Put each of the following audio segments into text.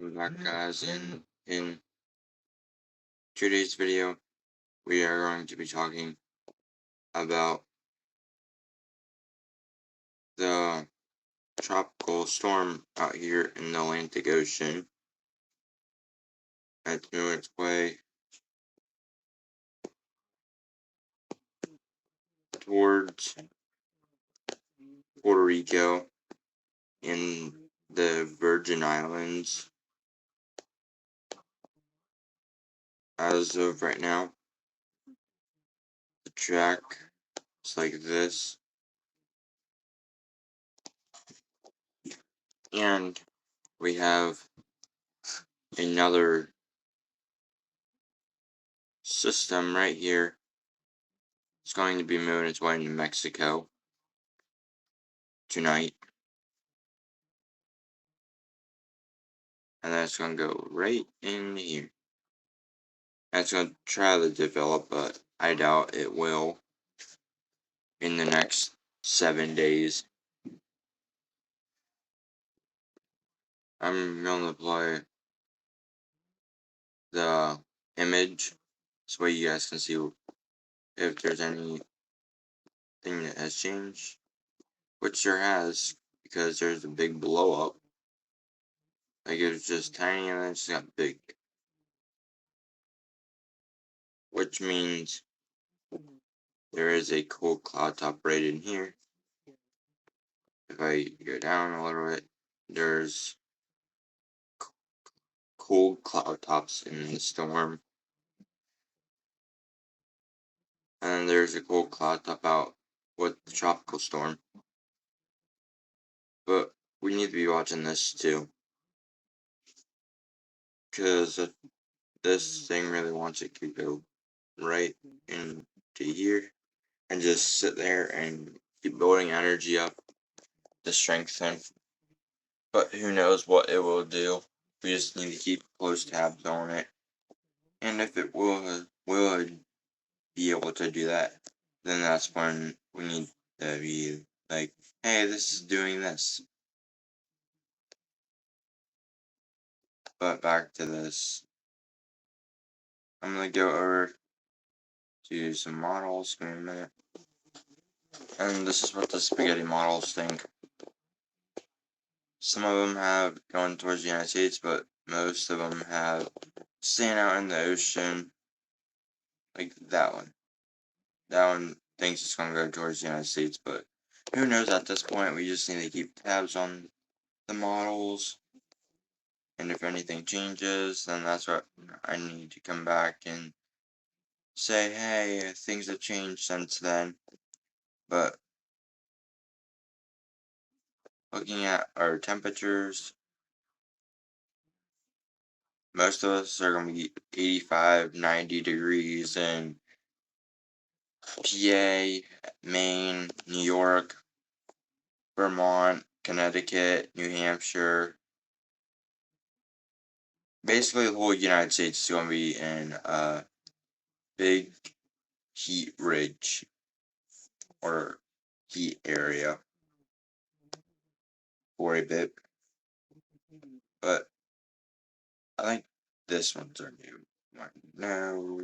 Welcome back, guys. In today's video, we are going to be talking about the tropical storm out here in the Atlantic Ocean that's moving its way towards Puerto Rico in the Virgin Islands as of right now. The track is like this, and we have another system right here. It's going to be moving its way into Mexico tonight, and that's going to go right in here. That's going to try to develop, but I doubt it will in the next 7 days. I'm going to play the image so you guys can see if there's anything that has changed, which there has, because there's a big blow up. Like it was just tiny and then it just got big, which means there is a cold cloud top right in here. If I go down a little bit, there's cold cloud tops in the storm. And there's a cold cloud top out with the tropical storm. But we need to be watching this too, because this thing really wants it to go right into here and just sit there and keep building energy up to strengthen. But who knows what it will do. We just need to keep close tabs on it. And if it would be able to do that, then that's when we need to be like, hey, this is doing this. But back to this. I'm going to go over to some models in a minute. And this is what the spaghetti models think. Some of them have gone towards the United States, but most of them have staying out in the ocean. Like that one. That one thinks it's going to go towards the United States, but who knows at this point. We just need to keep tabs on the models. And if anything changes, then that's what I need to come back and say, hey, things have changed since then. But looking at our temperatures, most of us are going to be 85, 90 degrees in PA, Maine, New York, Vermont, Connecticut, New Hampshire. Basically, the whole United States is going to be in a big heat ridge or heat area for a bit. But I think this one's our new one. No.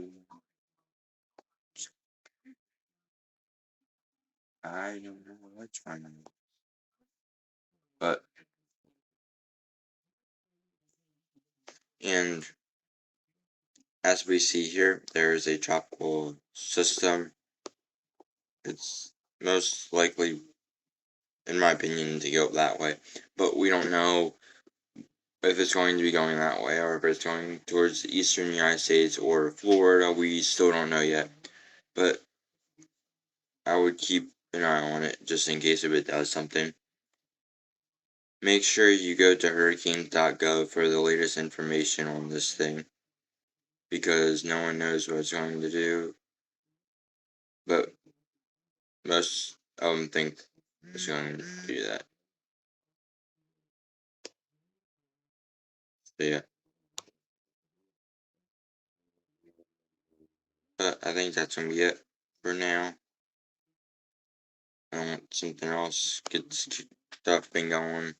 I don't know which one. But, and as we see here, there is a tropical system. It's most likely, in my opinion, to go that way. But we don't know if it's going to be going that way or if it's going towards the eastern United States or Florida. We still don't know yet. But I would keep an eye on it just in case if it does something. Make sure you go to hurricanes.gov for the latest information on this thing, because no one knows what it's going to do, but most of them think it's going to do that. So yeah. But I think that's going to be it for now. I want something else, get stuff been going,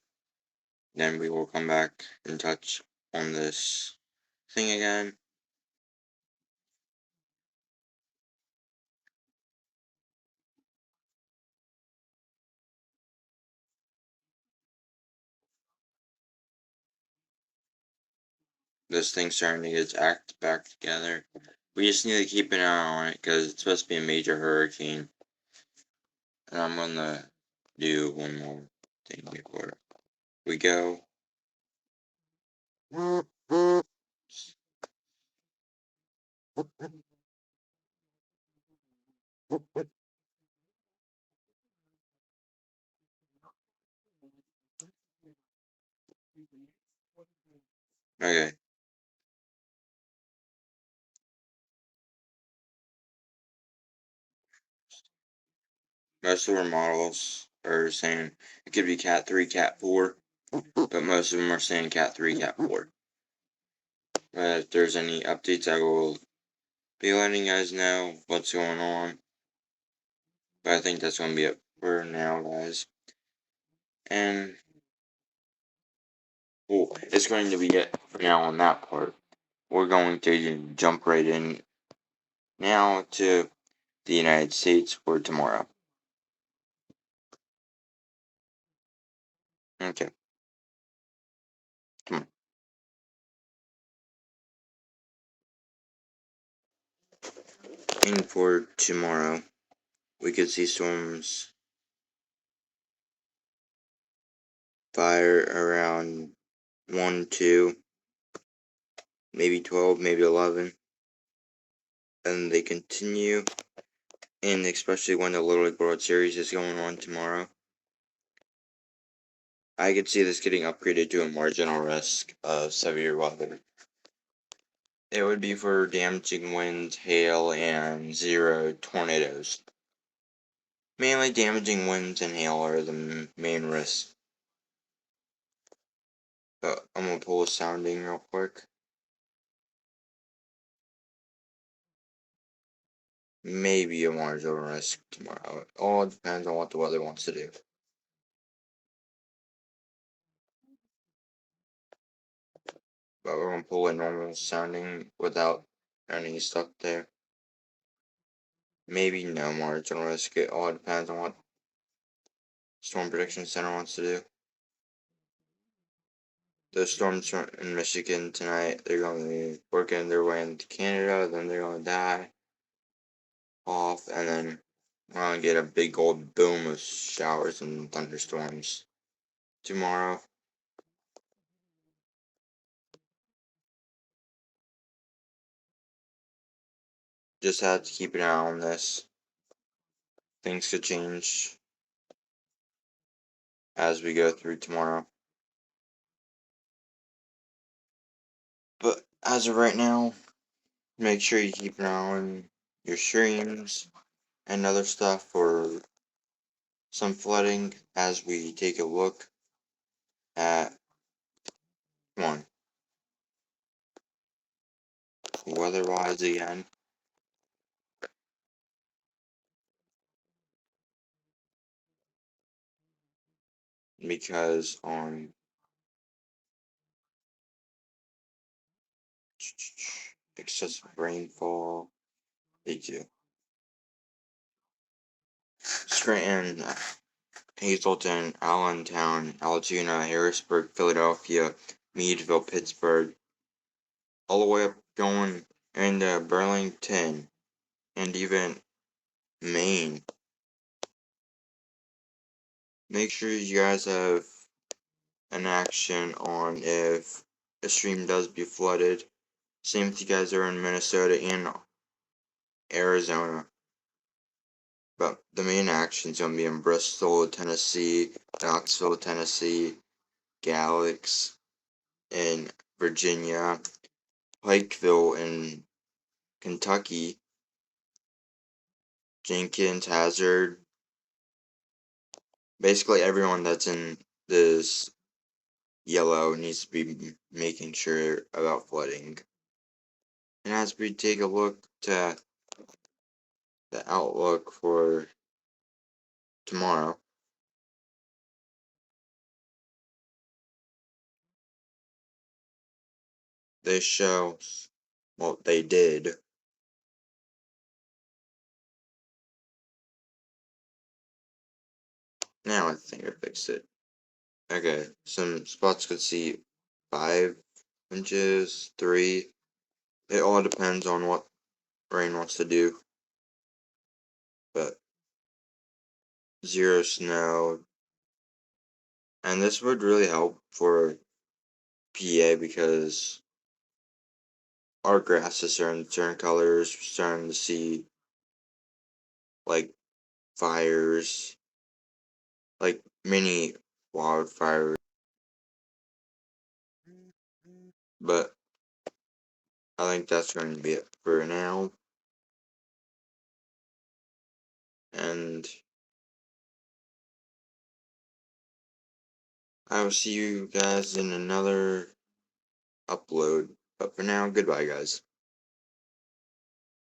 then we will come back and touch. on this thing again. This thing's starting to get its act back together. We just need to keep an eye on it because it's supposed to be a major hurricane. And I'm gonna do one more thing before we go. Okay, most of our models are saying it could be Cat 3, Cat 4, but most of them are saying Cat 3, Cat 4. If there's any updates, I will be letting you guys know what's going on. But I think that's going to be it for now, guys. And, well, it's going to be it for now on that part. We're going to jump right in now to the United States for tomorrow. Okay, come on. And for tomorrow, we could see storms fire around 1, 2, maybe 12, maybe 11. And they continue, and especially when the Little League World Series is going on tomorrow. I could see this getting upgraded to a marginal risk of severe weather. It would be for damaging winds, hail, and 0 tornadoes. Mainly damaging winds and hail are the main risks. But I'm gonna pull a sounding real quick. Maybe a marginal risk tomorrow. It all depends on what the weather wants to do. But we're gonna pull a normal sounding without any stuff there. Maybe no marginal risk. It all depends on what Storm Prediction Center wants to do. The storms in Michigan tonight, they're going to be working their way into Canada, then they're going to die off, and then we're going to get a big old boom of showers and thunderstorms tomorrow. Just have to keep an eye on this. Things could change as we go through tomorrow. But as of right now, make sure you keep an eye on your streams and other stuff for some flooding as we take a look at, come on, weather-wise again. Because on excessive rainfall, they do. Scranton, Hazleton, Allentown, Altoona, Harrisburg, Philadelphia, Meadville, Pittsburgh, all the way up going into Burlington, and even Maine. Make sure you guys have an action on if a stream does be flooded. Same if you guys are in Minnesota and Arizona. But the main action's gonna be in Bristol, Tennessee, Knoxville, Tennessee, Galax in Virginia, Pikeville in Kentucky, Jenkins, Hazard, basically everyone that's in this yellow needs to be making sure about flooding. And as we take a look to the outlook for tomorrow, they show, well, they did. Now I think I fixed it. Okay, some spots could see 5 inches, 3. It all depends on what Rain wants to do. But 0 snow. And this would really help for PA because our grass is starting to turn colors. We're starting to see like fires, like mini wildfires. But I think that's going to be it for now. And I will see you guys in another upload. But for now, goodbye, guys.